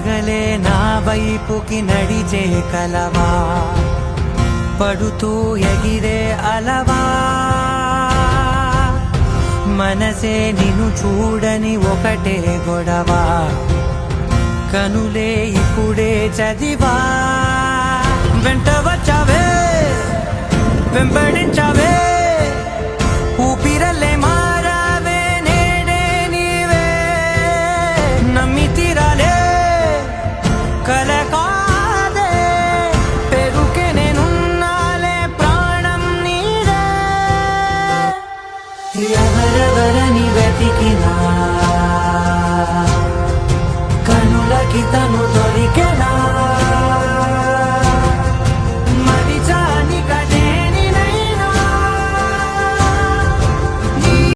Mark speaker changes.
Speaker 1: పగలే నా వైపుకి నడిచే కలవా, పడుతూ ఎగిరే అలవా, మనసే నిన్ను చూడని ఒకటే గొడవ, కనులే ఇప్పుడే చదివా. వెంట వచ్చావే వెంబడించావే, ఊపిరల్లే మారావే నేడే నీవే, నమ్మి తీరాలే కల కాదే, పెరుకే నేనున్నాలే ప్రాణం నీడే. ఎవరెవరని వెతికినా కనులకి తను దొరికెనా,